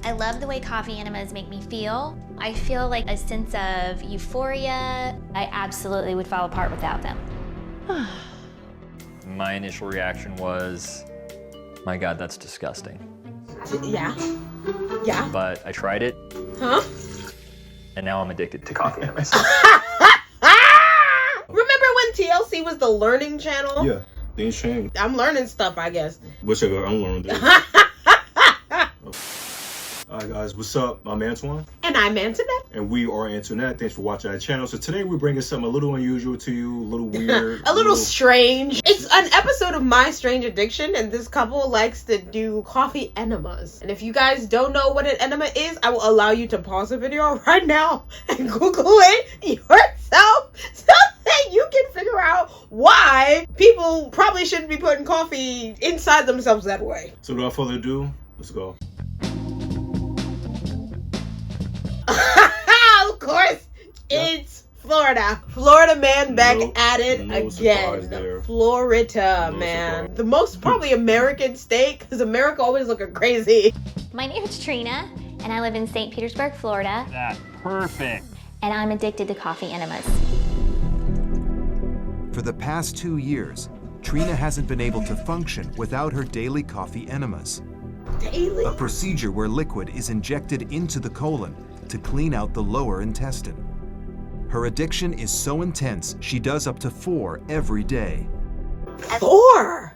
I love the way coffee enemas make me feel. I feel like a sense of euphoria. I absolutely would fall apart without them. My initial reaction was, my God, that's disgusting. Yeah. But I tried it. Huh? And now I'm addicted to coffee enemas. Remember when TLC was the learning channel? Yeah, things change. I'm learning stuff, I guess. Wish I could unlearn this. Alright guys, what's up? I'm Antwanette. And I'm Antwanette. And we are Antwanette. Thanks for watching our channel. So today we're bringing something a little unusual to you, a little weird. a little strange. It's an episode of My Strange Addiction, and this couple likes to do coffee enemas. And if you guys don't know what an enema is, I will allow you to pause the video right now and Google it yourself so that you can figure out why people probably shouldn't be putting coffee inside themselves that way. So without further ado, let's go. Of course, it's Florida. Florida man back at it again. Florida, man. The most probably American state, because America always looking crazy. My name is Trina, and I live in St. Petersburg, Florida. That's perfect. And I'm addicted to coffee enemas. For the past 2 years, Trina hasn't been able to function without her daily coffee enemas. Daily? A procedure where liquid is injected into the colon to clean out the lower intestine. Her addiction is so intense, she does up to 4 every day. 4?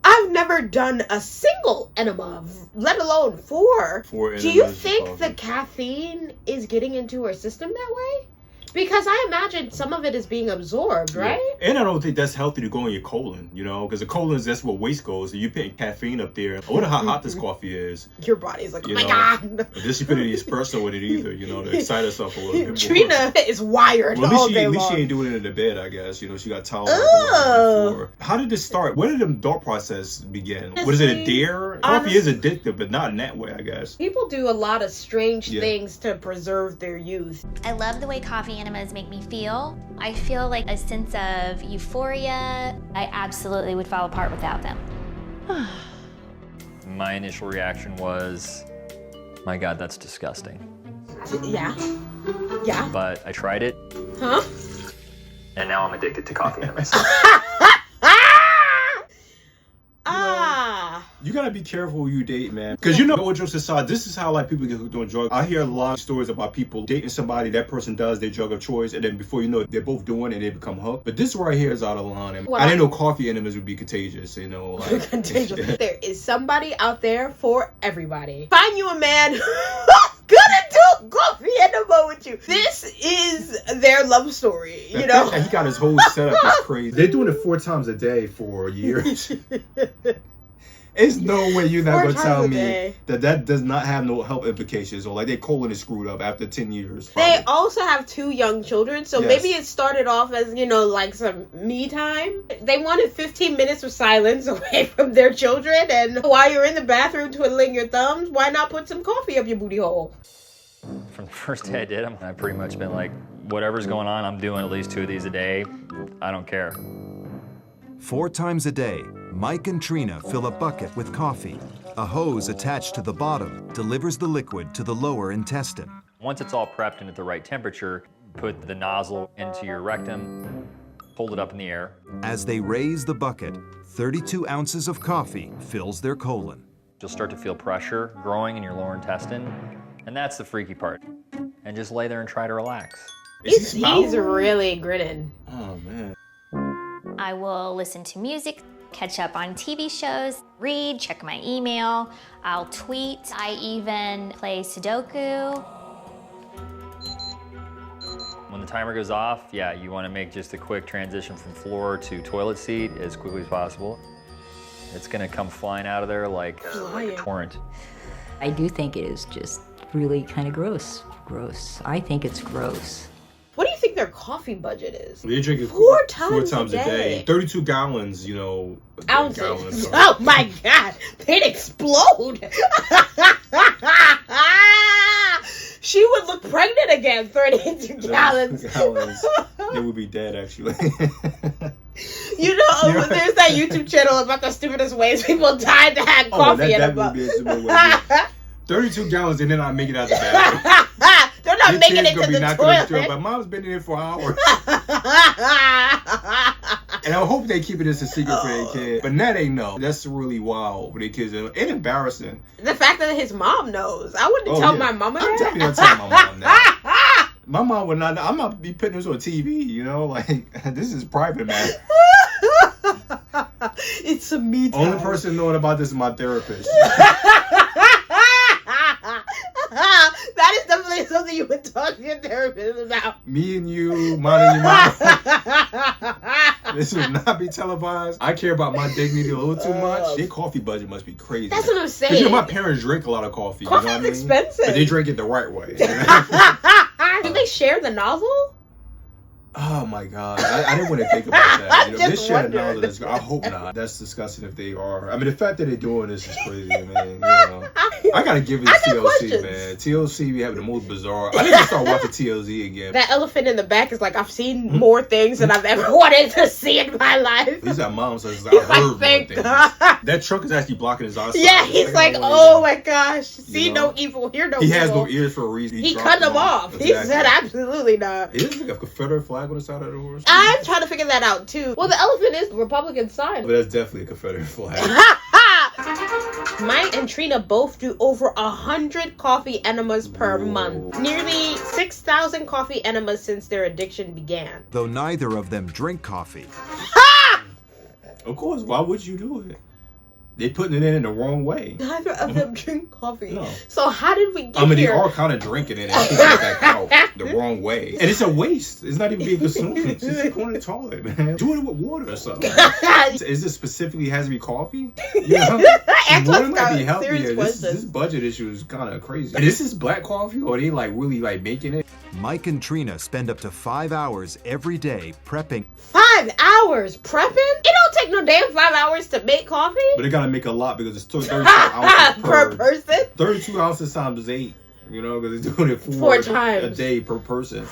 I've never done a single enema, let alone 4. 4 Do you enemas think of the coffee. caffeine is getting into her system that way? Because I imagine some of it is being absorbed, right? Yeah. And I don't think that's healthy to go in your colon, you know, because the colon, that's where waste goes. So you're putting caffeine up there. I wonder how hot this coffee is. Your body's like, oh You my know, God. But this you put any espresso with it either, you know, to excite herself a little bit more. Trina is wired Well, all day at least long. she ain't doing it in the bed, I guess. You know, she got towels. Oh. Before. How did this start? Where did the thought process begin? Was it a dare? Coffee is addictive, but not in that way, I guess. People do a lot of strange Yeah. things to preserve their youth. I love the way coffee enemas make me feel. I feel like a sense of euphoria. I absolutely would fall apart without them. My initial reaction was, my God, that's disgusting. Yeah. But I tried it. Huh? And now I'm addicted to coffee enemas. You gotta be careful who you date, man. Because you know, no jokes aside, this is how like people get hooked on drugs. I hear a lot of stories about people dating somebody, that person does their drug of choice, and then before you know it, they're both doing it and they become hooked. But this right here is out of line. And Well, I didn't know coffee enemas would be contagious, you know. Like, Contagious. There is somebody out there for everybody. Find you a man who's gonna do coffee enema with you. This is their love story, you know? And he got his whole setup is crazy. They're doing it 4 times a day for years. There's no way you're not 4 going to times tell a me day. that does not have no health implications, or like their colon is screwed up after 10 years. They probably. also have 2 young children, so Yes. maybe it started off as, you know, like some me time. They wanted 15 minutes of silence away from their children, and while you're in the bathroom twiddling your thumbs, why not put some coffee up your booty hole? From the first day I did them, I've pretty much been like, whatever's going on, I'm doing at least 2 of these a day. I don't care. 4 times a day, Mike and Trina fill a bucket with coffee. A hose attached to the bottom delivers the liquid to the lower intestine. Once it's all prepped and at the right temperature, put the nozzle into your rectum, hold it up in the air. As they raise the bucket, 32 ounces of coffee fills their colon. You'll start to feel pressure growing in your lower intestine, and that's the freaky part. And just lay there and try to relax. Is he He's smiling? really grinning. Oh, man. I will listen to music, catch up on TV shows, read, check my email, I'll tweet, I even play Sudoku. When the timer goes off, yeah, you want to make just a quick transition from floor to toilet seat as quickly as possible. It's going to come flying out of there like a torrent. I do think it is just really kind of gross. I think it's gross. What do you think their coffee budget is? They're drinking 4 times a day. 32 gallons, you know. Ounces. Gallons. Oh my God, they'd explode. She would look pregnant again, 32 gallons. They would be dead, actually. You know, there's that YouTube channel about the stupidest ways people died to have coffee in a that cup. would be a stupid way. 32 gallons and then I make it out the bathroom. They're not Your making kid's it gonna to be the knocking on the door, toilet. but mom's been in there for hours. And I hope they keep it as a secret for their kid. But now they know. That's really wild for their kids. And embarrassing. The fact that his mom knows. I wouldn't tell my mama I'm that. definitely gonna tell my mom that. My mom would not. I'm not be putting this on TV, you know? Like, this is private, man. It's a me time. Only person knowing about this is my therapist. That is definitely something you would talk to your therapist about. Me and you, mine and your mom. This will not be televised. I care about my dignity a little too much. Their coffee budget must be crazy. That's what I'm saying. 'Cause, you know, my parents drink a lot of coffee. Coffee's you know what I mean? expensive. But they drink it the right way. Do they share the nozzle? Oh my God. I didn't want to think about that. You know, Just this shit wondering. I hope not. That's disgusting if they are. I mean, the fact that they're doing this is crazy, man. You know. I gotta give it to I got TLC, questions. man. TLC be having the most bizarre. I need to start watching TLC again. That elephant in the back is like, I've seen more things than I've ever wanted to see in my life. He's at mom's house. I He's heard like, more thank things. God. That truck is actually blocking his eyesight. Yeah, he's like, I oh my gosh. See You know? no evil, hear no He evil. has no ears for a reason. He dropped cut them off. He Exactly. said absolutely not. Is it like a Confederate flag on the side of the horse? I'm trying to figure that out too. Well, the elephant is the Republican sign. But that's definitely a Confederate flag. Mike and Trina both do over 100 coffee enemas per month. Nearly 6,000 coffee enemas since their addiction began. Though neither of them drink coffee, Of course, why would you do it? They putting it in the wrong way. Neither of them drink coffee. No. So how did we get I mean, here? they are kind of drinking it and taking it back out the wrong way. And it's a waste. It's not even being consumed. It's just going to the toilet, man. Do it with water or something. Is it specifically has to be coffee? You know? Antoine's Water might got be healthier. serious This questions. budget issue is kind of crazy. And is this black coffee or are they like really like making it? Mike and Trina spend up to 5 hours every day prepping 5 hours prepping? It don't take no damn 5 hours to make coffee. But they gotta make a lot because it's 32 ounces Per person? 32 ounces times 8. You know, because they're doing it 4 times a day per person.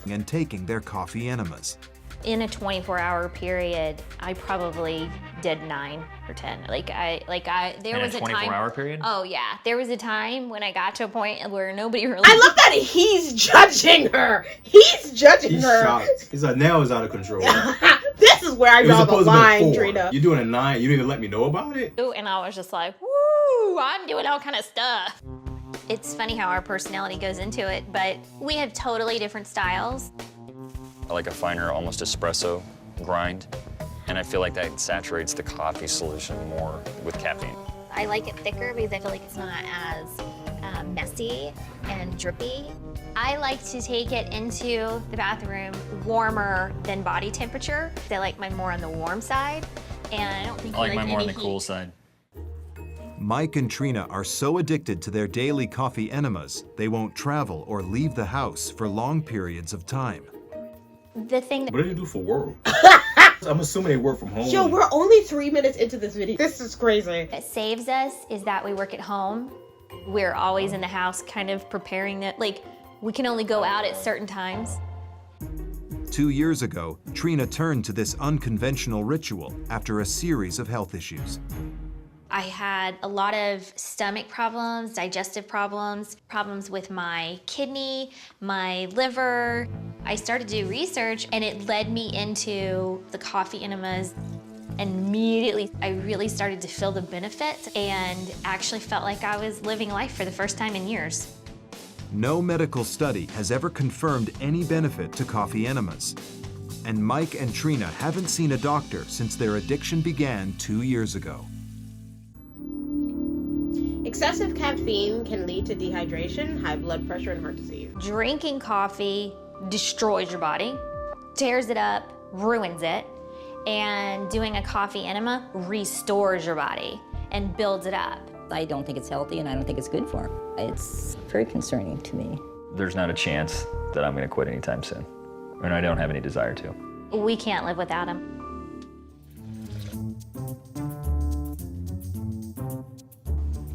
and taking their coffee enemas. In a 24-hour period, I probably did 9 or 10. There In was a a time. 24-hour period? Oh yeah, there was a time when I got to a point where nobody really. I love that he's judging her. He's judging He's her. shocked. He's like, now it's out of control. This is where I It was draw the supposed to be line, 4. Trina. You're doing a 9. You didn't even let me know about it? And I was just like, woo! I'm doing all kind of stuff. It's funny how our personality goes into it, but we have totally different styles. I like a finer, almost espresso grind, and I feel like that saturates the coffee solution more with caffeine. I like it thicker because I feel like it's not as messy and drippy. I like to take it into the bathroom warmer than body temperature. I like mine more on the warm side, and I don't think I like you mine more on any the cool heat. side. Mike and Trina are so addicted to their daily coffee enemas, they won't travel or leave the house for long periods of time. The thing that What do you do for work? I'm assuming they work from home. Yo, we're only 3 minutes into this video. This is crazy. that saves us is that we work at home. We're always in the house kind of preparing that, like, we can only go out at certain times. 2 years ago, Trina turned to this unconventional ritual after a series of health issues. I had a lot of stomach problems, digestive problems, problems with my kidney, my liver. I started to do research and it led me into the coffee enemas. And immediately I really started to feel the benefits and actually felt like I was living life for the first time in years. No medical study has ever confirmed any benefit to coffee enemas. And Mike and Trina haven't seen a doctor since their addiction began 2 years ago. Excessive caffeine can lead to dehydration, high blood pressure, and heart disease. Drinking coffee destroys your body, tears it up, ruins it, and doing a coffee enema restores your body and builds it up. I don't think it's healthy and I don't think it's good for him. It's very concerning to me. There's not a chance that I'm going to quit anytime soon. And I don't have any desire to. We can't live without them.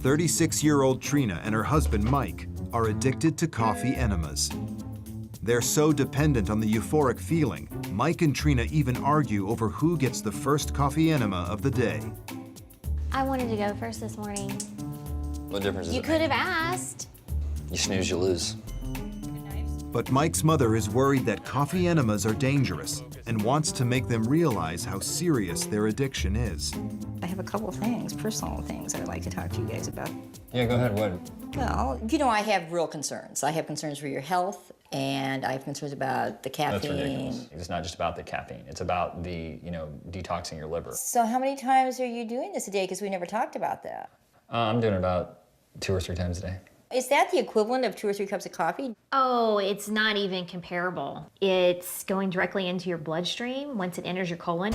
36-year-old Trina and her husband Mike are addicted to coffee enemas. They're so dependent on the euphoric feeling, Mike and Trina even argue over who gets the first coffee enema of the day. I wanted to go first this morning. What difference does You it could make? have asked. You snooze, you lose. But Mike's mother is worried that coffee enemas are dangerous and wants to make them realize how serious their addiction is. I have a couple of things, personal things that I'd like to talk to you guys about. Yeah, go ahead. What? Well, you know, I have real concerns. I have concerns for your health, and I have concerns about the That's caffeine. ridiculous. It's not just about the caffeine. It's about the, detoxing your liver. So how many times are you doing this a day? Because we never talked about that. I'm doing it about 2 or 3 times a day. Is that the equivalent of 2 or 3 cups of coffee? Oh, it's not even comparable. It's going directly into your bloodstream once it enters your colon.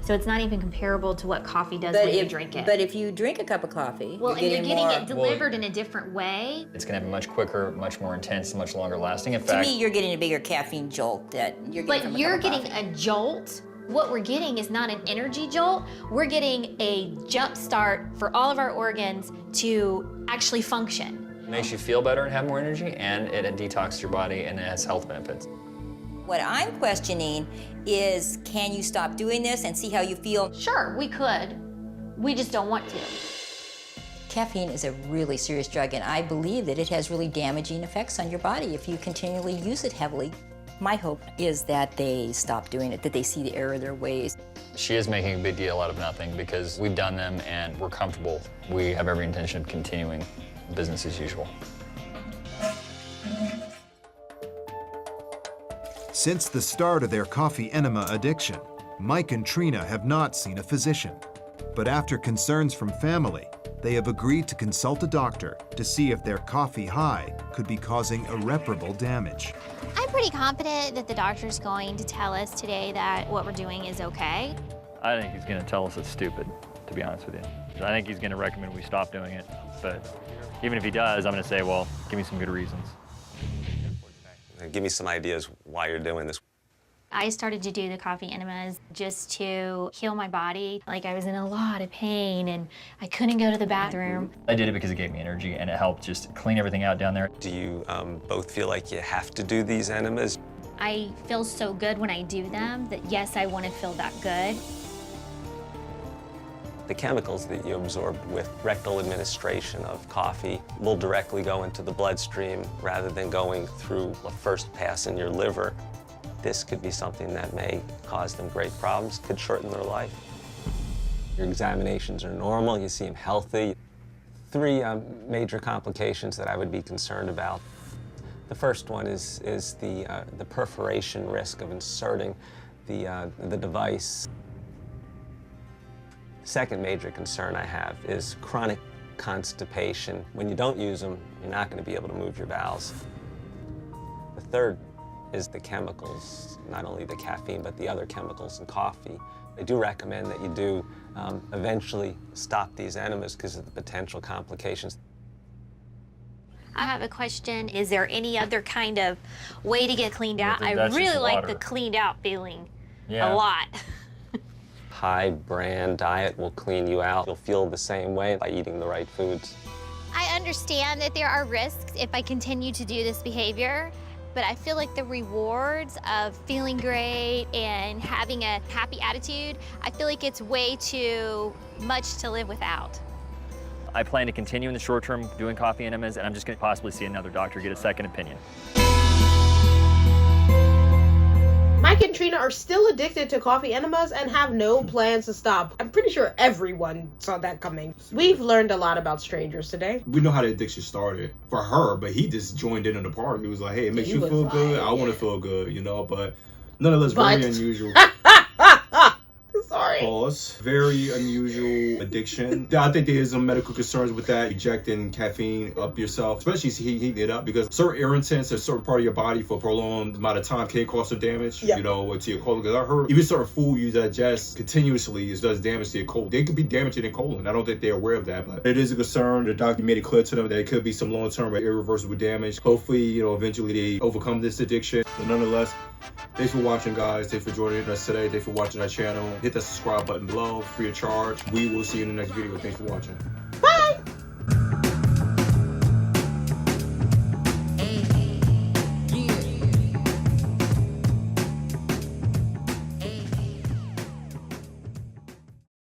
So it's not even comparable to what coffee does when you drink it. But if you drink a cup of coffee, well, and you're getting more, it delivered in a different way. It's going to have a much quicker, much more intense, much longer lasting effect. To me, you're getting a bigger caffeine jolt that you're getting from But a you're cup of getting coffee. a jolt. What we're getting is not an energy jolt. We're getting a jump start for all of our organs to actually function. It makes you feel better and have more energy, and it detoxes your body, and it has health benefits. What I'm questioning is, can you stop doing this and see how you feel? Sure, we could. We just don't want to. Caffeine is a really serious drug, and I believe that it has really damaging effects on your body if you continually use it heavily. My hope is that they stop doing it, that they see the error of their ways. She is making a big deal out of nothing because we've done them and we're comfortable. We have every intention of continuing business as usual. Since the start of their coffee enema addiction, Mike and Trina have not seen a physician. But after concerns from family, they have agreed to consult a doctor to see if their coffee high could be causing irreparable damage. I'm pretty confident that the doctor's going to tell us today that what we're doing is okay. I think he's going to tell us it's stupid, to be honest with you. I think he's going to recommend we stop doing it. But even if he does, I'm going to say, well, give me some good reasons. Give me some ideas why you're doing this. I started to do the coffee enemas just to heal my body. Like, I was in a lot of pain and I couldn't go to the bathroom. I did it because it gave me energy and it helped just clean everything out down there. Do you both feel like you have to do these enemas? I feel so good when I do them that, yes, I want to feel that good. The chemicals that you absorb with rectal administration of coffee will directly go into the bloodstream rather than going through a first pass in your liver. This could be something that may cause them great problems, could shorten their life. Your examinations are normal, you seem healthy. 3 major complications that I would be concerned about. The first one is the perforation risk of inserting the device. Second major concern I have is chronic constipation. When you don't use them, you're not going to be able to move your bowels. The third is the chemicals, not only the caffeine, but the other chemicals in coffee. I do recommend that you do eventually stop these enemas because of the potential complications. I have a question. Is there any other kind of way to get cleaned out? I that's really just like water. the cleaned out feeling Yeah. a lot. High brand diet will clean you out. You'll feel the same way by eating the right foods. I understand that there are risks if I continue to do this behavior, but I feel like the rewards of feeling great and having a happy attitude, I feel like it's way too much to live without. I plan to continue in the short term doing coffee enemas, and I'm just going to possibly see another doctor, get a second opinion. Mike and Trina are still addicted to coffee enemas and have no plans to stop. I'm pretty sure everyone saw that coming. We've learned a lot about strangers today. We know how the addiction started for her, but he just joined in on the party. He was like, hey, it makes He you was feel like, good. I want to feel good, you know, but nonetheless, But- very unusual. Sorry. Pause. Very unusual addiction. I think there is some medical concerns with that, ejecting caffeine up yourself, especially heating it up, because certain irritants or certain part of your body for a prolonged amount of time can cause some damage, Yep. you know, to your colon. Because I heard even certain food you digest continuously does damage to your colon. They could be damaging your colon. I don't think they're aware of that, but it is a concern. The doctor made it clear to them that it could be some long-term irreversible damage. Hopefully, you know, eventually they overcome this addiction. But nonetheless, thanks for watching, guys. Thanks for joining us today. Thanks for watching our channel. Hit that subscribe button below, free of charge. We will see you in the next video. Thanks for watching.